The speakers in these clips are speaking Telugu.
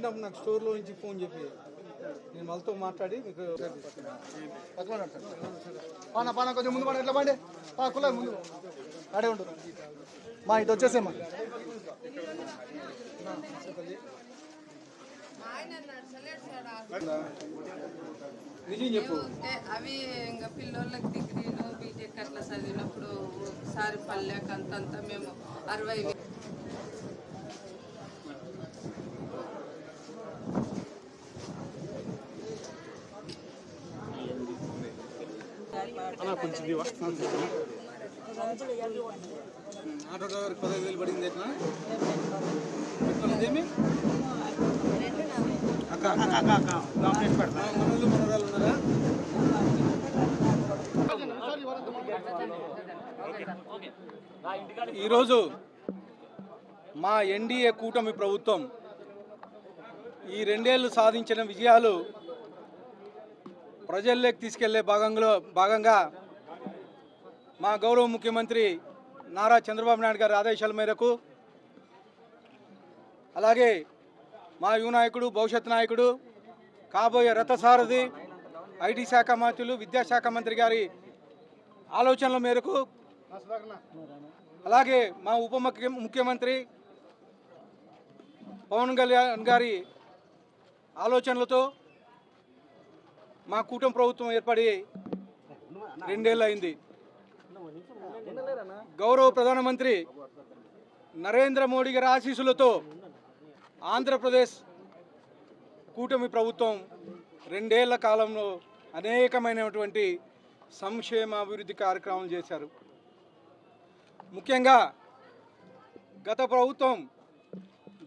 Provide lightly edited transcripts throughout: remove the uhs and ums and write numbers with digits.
పోయినప్పుడు నాకు స్టోర్లో నుంచి ఫోన్ చెప్పి నేను వాళ్ళతో మాట్లాడి మీకు పాన కొంచెం ముందు పడ ఎట్లా పండి కుల్ల ముందు అడే ఉండు మా ఇటు వచ్చేసేమ్మా నిజం చెప్పు. అవి ఇంకా పిల్లోళ్ళకి డిగ్రీలు బీటెక్ అట్లా చదివినప్పుడు ఒకసారి పల్లెక అంతంతా మేము 60 ఆటో డ్రైవర్కి 15,000 పడింది ఎట్లా ఏమి మనోరాలు ఉన్నారా? ఈరోజు మా ఎన్డీఏ కూటమి ప్రభుత్వం ఈ 2 ఏళ్ళు సాధించిన విజయాలు ప్రజల్లోకి తీసుకెళ్లే భాగంగా మా గౌరవ ముఖ్యమంత్రి నారా చంద్రబాబు నాయుడు గారి ఆదేశాల మేరకు అలాగే మా యువ నాయకుడు భవిష్యత్ నాయకుడు కాబోయే రథసారథి ఐటీ శాఖ మంత్రులు విద్యాశాఖ మంత్రి గారి ఆలోచనల మేరకు అలాగే మా ముఖ్యమంత్రి పవన్ కళ్యాణ్ గారి ఆలోచనలతో మా కూటమి ప్రభుత్వం ఏర్పడి 2 ఏళ్ళు అయింది. గౌరవ ప్రధానమంత్రి నరేంద్ర మోడీ గారి ఆశీస్సులతో ఆంధ్రప్రదేశ్ కూటమి ప్రభుత్వం 2 ఏళ్ల కాలంలో అనేకమైనటువంటి సంక్షేమ అభివృద్ధి కార్యక్రమాలు చేశారు. ముఖ్యంగా గత ప్రభుత్వం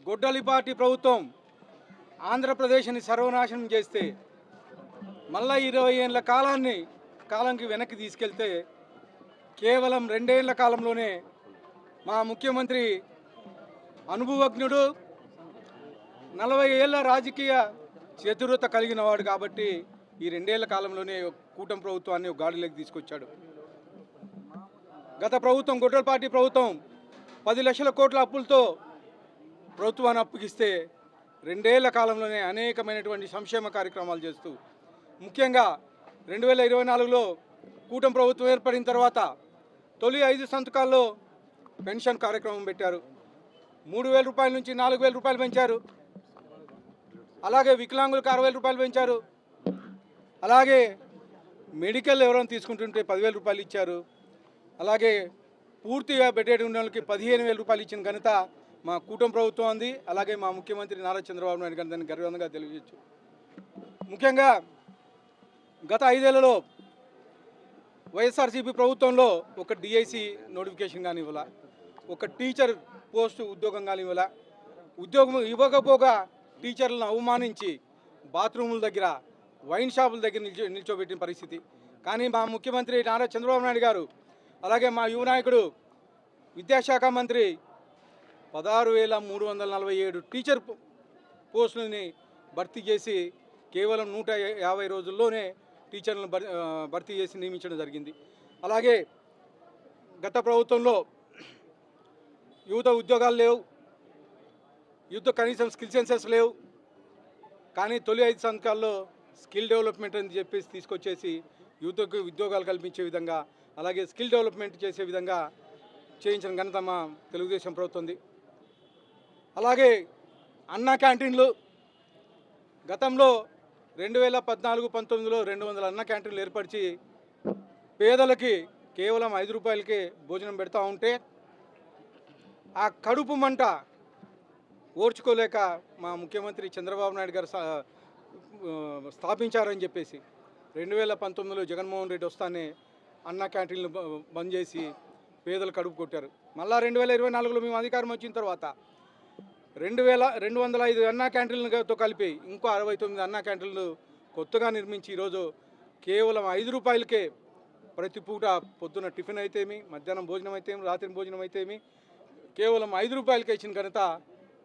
గొడ్డలిపాటి ప్రభుత్వం ఆంధ్రప్రదేశ్ని సర్వనాశనం చేస్తే మళ్ళా 20 ఏళ్ళ కాలానికి వెనక్కి తీసుకెళ్తే కేవలం 2 ఏళ్ల కాలంలోనే మా ముఖ్యమంత్రి అనుభవజ్ఞుడు 40 ఏళ్ల రాజకీయ చతురత కలిగిన వాడు కాబట్టి ఈ 2 ఏళ్ల కాలంలోనే కూటమి ప్రభుత్వాన్ని ఒక గాడిలోకి తీసుకొచ్చాడు. గత ప్రభుత్వం గొడ్డలపాటి ప్రభుత్వం 10 లక్షల కోట్ల అప్పులతో ప్రభుత్వాన్ని అప్పగిస్తే 2 ఏళ్ల కాలంలోనే అనేకమైనటువంటి సంక్షేమ కార్యక్రమాలు చేస్తూ ముఖ్యంగా 2024లో కూటమి ప్రభుత్వం ఏర్పడిన తర్వాత తొలి 5 సంతకాల్లో పెన్షన్ కార్యక్రమం పెట్టారు. 3,000 రూపాయల నుంచి 4,000 రూపాయలు పెంచారు. అలాగే వికలాంగులకు 60,000 రూపాయలు పెంచారు. అలాగే మెడికల్ ఎవరైనా తీసుకుంటుంటే 10,000 రూపాయలు ఇచ్చారు. అలాగే పూర్తిగా బెడ్డెడ్ ఉన్న వాళ్ళకి 15,000 రూపాయలు ఇచ్చిన ఘనత మా కూటమి ప్రభుత్వం ఉంది. అలాగే మా ముఖ్యమంత్రి నారా చంద్రబాబు నాయుడు గారు దాన్ని గర్వంగా తెలియజేయచ్చు. ముఖ్యంగా గత 5 ఏళ్లలో వైఎస్ఆర్సీపీ ప్రభుత్వంలో ఒక డిఐసి నోటిఫికేషన్ కానీ ఇవ్వాల, ఒక టీచర్ పోస్టు ఉద్యోగం కానీ ఇవ్వాల. ఉద్యోగం ఇవ్వకపోగా టీచర్లను అవమానించి బాత్రూముల దగ్గర వైన్ షాపుల దగ్గర నిల్చోబెట్టిన పరిస్థితి. కానీ మా ముఖ్యమంత్రి నారా చంద్రబాబు నాయుడు గారు అలాగే మా యువ నాయకుడు విద్యాశాఖ మంత్రి 16,347 టీచర్ పోస్టులని భర్తీ చేసి కేవలం 150 రోజుల్లోనే టీచర్లను భర్తీ చేసి నియమించడం జరిగింది. అలాగే గత ప్రభుత్వంలో యువత ఉద్యోగాలు లేవు, యువత కనీసం స్కిల్ సెన్సెస్ లేవు. కానీ తొలి 5 సంవత్సరాల్లో స్కిల్ డెవలప్మెంట్ అని చెప్పేసి తీసుకొచ్చేసి యువతకు ఉద్యోగాలు కల్పించే విధంగా అలాగే స్కిల్ డెవలప్మెంట్ చేసే విధంగా చేయించిన ఘనత మా తెలుగుదేశం ప్రభుత్వం. అలాగే అన్నా క్యాంటీన్లు గతంలో 2014-19లో 200 అన్న క్యాంటీన్లు ఏర్పరిచి పేదలకి కేవలం 5 రూపాయలకే భోజనం పెడతా ఉంటే ఆ కడుపు మంట ఓర్చుకోలేక మా ముఖ్యమంత్రి చంద్రబాబు నాయుడు గారు స్థాపించారని చెప్పేసి 2019లో జగన్మోహన్ రెడ్డి వస్తానే అన్న క్యాంటీన్లు బంద్ చేసి పేదలు కడుపు కొట్టారు. మళ్ళా 2024లో మేము అధికారం వచ్చిన తర్వాత 2,205 అన్నా క్యాంటీన్లతో కలిపి ఇంకో 69 అన్నా క్యాంటీన్లు కొత్తగా నిర్మించి ఈరోజు కేవలం 5 రూపాయలకే ప్రతి పూట పొద్దున టిఫిన్ అయితేమి, మధ్యాహ్నం భోజనం అయితేమి, రాత్రి భోజనం అయితేమి కేవలం 5 రూపాయలకే ఇచ్చిన ఘనత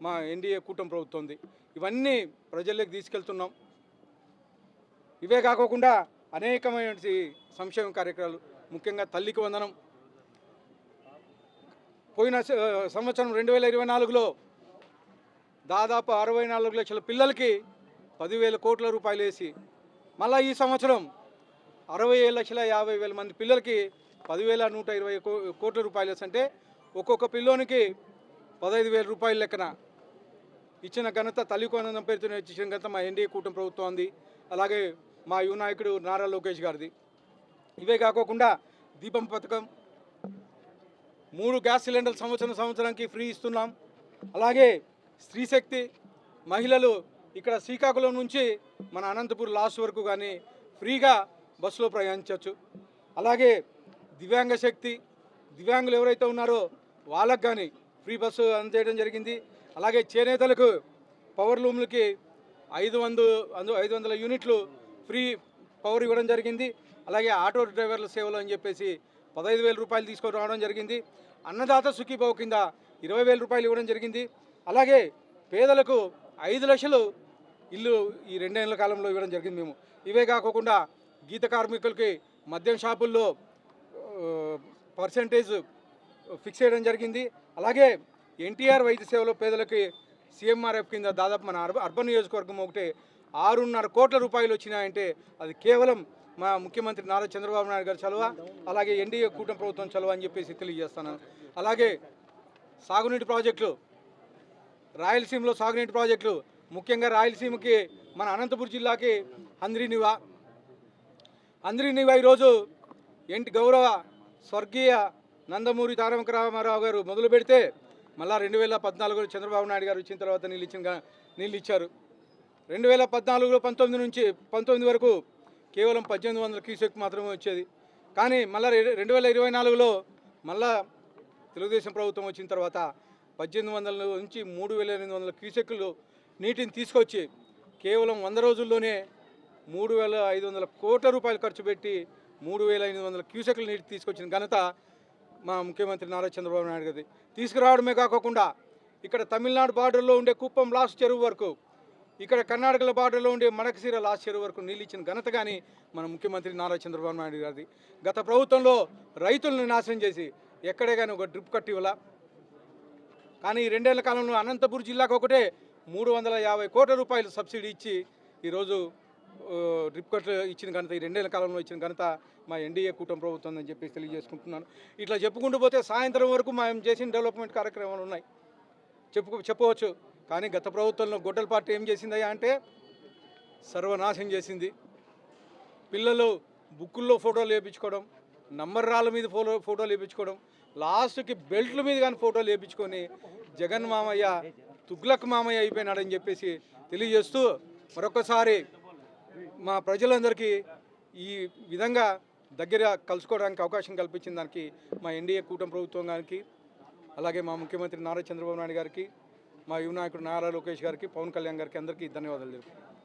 మా ఎన్డీఏ కూటమి ప్రభుత్వం ఉంది. ఇవన్నీ ప్రజల్లోకి తీసుకెళ్తున్నాం. ఇవే కాకుండా అనేకమైన సంక్షేమ కార్యక్రమాలు, ముఖ్యంగా తల్లికి వందనం. పోయిన సంవత్సరం 2024లో దాదాపు 64 లక్షల పిల్లలకి 10,000 కోట్ల రూపాయలు వేసి మళ్ళీ ఈ సంవత్సరం 67,50,000 మంది పిల్లలకి 10,120 కోట్ల రూపాయలు వేసి అంటే ఒక్కొక్క పిల్లోనికి 15,000 రూపాయల లెక్కన ఇచ్చిన ఘనత తల్లికొనందం పేరుతో ఇచ్చిన ఘనత మా ఎన్డీఏ కూటమి ప్రభుత్వం ఉంది. అలాగే మా యువ నాయకుడు నారా లోకేష్ గారిది. ఇవే కాకోకుండా దీపం పథకం, 3 గ్యాస్ సిలిండర్లు సంవత్సరానికి ఫ్రీ ఇస్తున్నాం. అలాగే స్త్రీశక్తి మహిళలు ఇక్కడ శ్రీకాకుళం నుంచి మన అనంతపూర్ లాస్ట్ వరకు కానీ ఫ్రీగా బస్సులో ప్రయాణించవచ్చు. అలాగే దివ్యాంగ శక్తి, దివ్యాంగులు ఎవరైతే ఉన్నారో వాళ్ళకు కానీ ఫ్రీ బస్సు అందజేయడం జరిగింది. అలాగే చేనేతలకు పవర్ లూమ్లకి 500 యూనిట్లు ఫ్రీ పవర్ ఇవ్వడం జరిగింది. అలాగే ఆటో డ్రైవర్ల సేవలు అని చెప్పేసి 15,000 రూపాయలు తీసుకొని రావడం జరిగింది. అన్నదాత సుఖీభావ కింద 20,000 రూపాయలు ఇవ్వడం జరిగింది. అలాగే పేదలకు 5 లక్షలు ఇల్లు ఈ 2 ఏళ్ల కాలంలో ఇవ్వడం జరిగింది మేము. ఇవే కాకుండా గీత కార్మికులకి మద్యం షాపుల్లో పర్సెంటేజ్ ఫిక్స్ చేయడం జరిగింది. అలాగే ఎన్టీఆర్ వైద్య సేవలో పేదలకి సీఎంఆర్ఎఫ్ కింద దాదాపు మన అర్బన్ నియోజకవర్గం ఒకటే 6.5 కోట్ల రూపాయలు వచ్చినాయంటే అది కేవలం మా ముఖ్యమంత్రి నారా చంద్రబాబు నాయుడు గారి చలువ, అలాగే ఎన్డీఏ కూటమి ప్రభుత్వం చలువ అని చెప్పేసి తెలియజేస్తాను. అలాగే సాగునీటి ప్రాజెక్టులు, రాయలసీమలో సాగునీటి ప్రాజెక్టులు, ముఖ్యంగా రాయలసీమకి మన అనంతపురం జిల్లాకి అంద్రినివా ఈరోజు గౌరవ స్వర్గీయ నందమూరి తారక రామారావు గారు మొదలు పెడితే మళ్ళా 2014లో చంద్రబాబు నాయుడు గారు వచ్చిన తర్వాత నీళ్ళు ఇచ్చారు. 2014లో 19 వరకు కేవలం 1800 క్యూసెక్ మాత్రమే వచ్చేది. కానీ మళ్ళీ 2024లో మళ్ళా తెలుగుదేశం ప్రభుత్వం వచ్చిన తర్వాత 1800 నుంచి 3,800 క్యూసెక్లు నీటిని తీసుకొచ్చి కేవలం 100 రోజుల్లోనే 3,500 కోట్ల రూపాయలు ఖర్చు పెట్టి 3,500 క్యూసెక్ల నీటి తీసుకొచ్చిన ఘనత మా ముఖ్యమంత్రి నారా చంద్రబాబు నాయుడు గారిది. తీసుకురావడమే కాకుండా ఇక్కడ తమిళనాడు బార్డర్లో ఉండే కుప్పం లాస్ట్ చెరువు వరకు, ఇక్కడ కర్ణాటకల బార్డర్లో ఉండే మడకశిర లాస్ట్ చెరువు వరకు నీళ్ళు ఇచ్చిన ఘనత కానీ మన ముఖ్యమంత్రి నారా చంద్రబాబు నాయుడు గారిది. గత ప్రభుత్వంలో రైతులను నాశనం చేసి ఎక్కడే కానీ ఒక డ్రిప్ కట్టి ఇవ్వాల. కానీ ఈ 2 ఏళ్ల కాలంలో అనంతపురం జిల్లాకు ఒకటే 350 కోట్ల రూపాయలు సబ్సిడీ ఇచ్చి ఈరోజు డ్రిప్ కట్ ఇచ్చిన ఘనత, ఈ 2 ఏళ్ల కాలంలో ఇచ్చిన ఘనత మా ఎన్డీఏ కూటమి ప్రభుత్వం అని చెప్పేసి తెలియజేసుకుంటున్నాను. ఇట్లా చెప్పుకుంటూ పోతే సాయంత్రం వరకు మేము చేసిన డెవలప్మెంట్ కార్యక్రమాలు ఉన్నాయి చెప్పవచ్చు. కానీ గత ప్రభుత్వంలో గొడ్డల పార్టీ ఏం చేసిందయ్యా అంటే సర్వనాశనం చేసింది. పిల్లలు బుక్కుల్లో ఫోటోలు వేయించుకోవడం, నంబర్ రాళ్ళ మీద ఫోటోలు వేయించుకోవడం, లాస్ట్కి బెల్ట్ల మీద కానీ ఫోటోలు వేయించుకొని జగన్ మామయ్య తుగ్లక్ మామయ్య అయిపోయినాడని చెప్పేసి తెలియజేస్తూ మరొకసారి మా ప్రజలందరికీ ఈ విధంగా దగ్గర కలుసుకోవడానికి అవకాశం కల్పించిన దానికి మా ఎన్డీఏ కూటమి ప్రభుత్వం గారికి, అలాగే మా ముఖ్యమంత్రి నారా చంద్రబాబు నాయుడు గారికి, మా యువ నాయకుడు నారా లోకేష్ గారికి, పవన్ కళ్యాణ్ గారికి అందరికీ ధన్యవాదాలు తెలుపుతున్నాను.